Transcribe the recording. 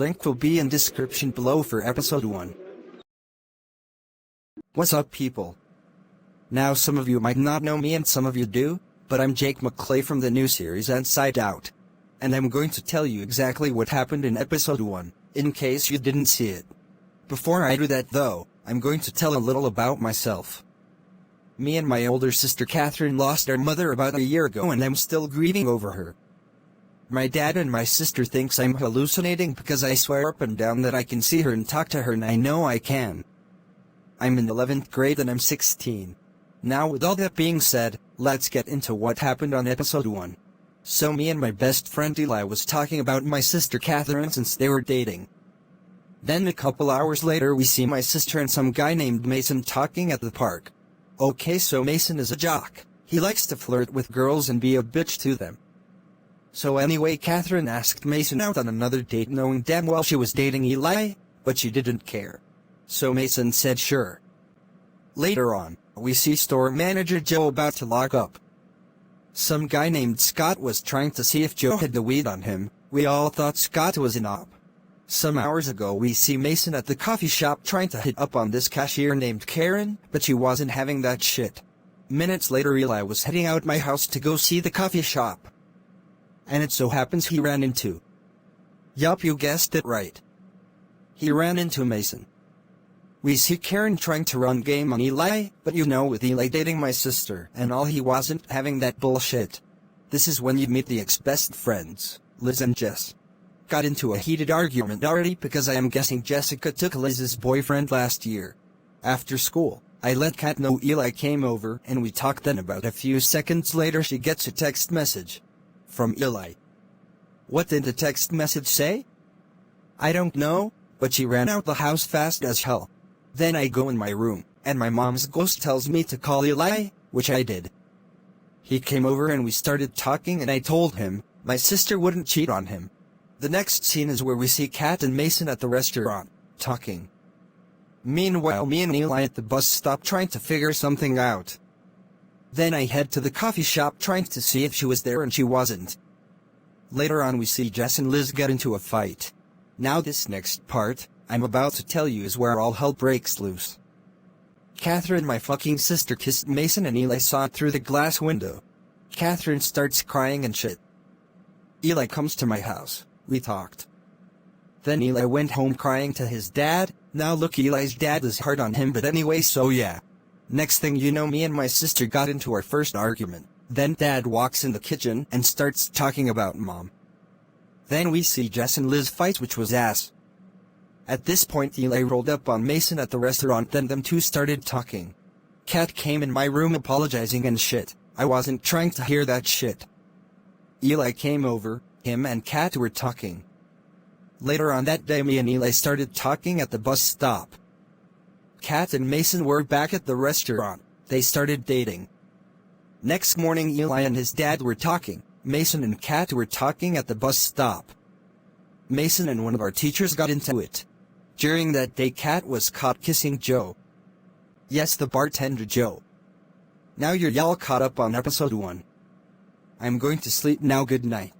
Link will be in description below for episode 1. What's up, people? Now some of you might not know me and some of you do, but I'm Jake McClay from the new series Inside Out. And I'm going to tell you exactly what happened in episode 1, in case you didn't see it. Before I do that though, I'm going to tell a little about myself. Me and my older sister Catherine lost our mother about a year ago and I'm still grieving over her. My dad and my sister thinks I'm hallucinating because I swear up and down that I can see her and talk to her, and I know I can. I'm in 11th grade and I'm 16. Now with all that being said, let's get into what happened on episode 1. So me and my best friend Eli was talking about my sister Catherine since they were dating. Then a couple hours later we see my sister and some guy named Mason talking at the park. Okay, so Mason is a jock. He likes to flirt with girls and be a bitch to them. So anyway, Catherine asked Mason out on another date knowing damn well she was dating Eli, but she didn't care. So Mason said sure. Later on, we see store manager Joe about to lock up. Some guy named Scott was trying to see if Joe had the weed on him. We all thought Scott was an op. Some hours ago we see Mason at the coffee shop trying to hit up on this cashier named Karen, but she wasn't having that shit. Minutes later Eli was heading out my house to go see the coffee shop. And it so happens he ran into... Yup, you guessed it right. He ran into Mason. We see Karen trying to run game on Eli, but you know, with Eli dating my sister and all, he wasn't having that bullshit. This is when you meet the ex-best friends, Liz and Jess. Got into a heated argument already because I am guessing Jessica took Liz's boyfriend last year. After school, I let Kat know Eli came over and we talked, then about a few seconds later she gets a text message. From Eli. What did the text message say? I don't know, but she ran out the house fast as hell. Then I go in my room, and my mom's ghost tells me to call Eli, which I did. He came over and we started talking and I told him my sister wouldn't cheat on him. The next scene is where we see Kat and Mason at the restaurant, talking. Meanwhile, me and Eli at the bus stop trying to figure something out. Then I head to the coffee shop trying to see if she was there and she wasn't. Later on we see Jess and Liz get into a fight. Now this next part, I'm about to tell you, is where all hell breaks loose. Catherine, my fucking sister, kissed Mason and Eli saw it through the glass window. Catherine starts crying and shit. Eli comes to my house, we talked. Then Eli went home crying to his dad. Now look, Eli's dad is hard on him, but anyway, so yeah. Next thing you know, me and my sister got into our first argument. Then Dad walks in the kitchen and starts talking about Mom. Then we see Jess and Liz fight, which was ass. At this point Eli rolled up on Mason at the restaurant, then them two started talking. Kat came in my room apologizing and shit. I wasn't trying to hear that shit. Eli came over, him and Kat were talking. Later on that day me and Eli started talking at the bus stop. Kat and Mason were back at the restaurant. They started dating. Next morning Eli and his dad were talking. Mason and Kat were talking at the bus stop. Mason and one of our teachers got into it. During that day Kat was caught kissing Joe. Yes, the bartender Joe. Now you're all caught up on episode 1. I'm going to sleep now, good night.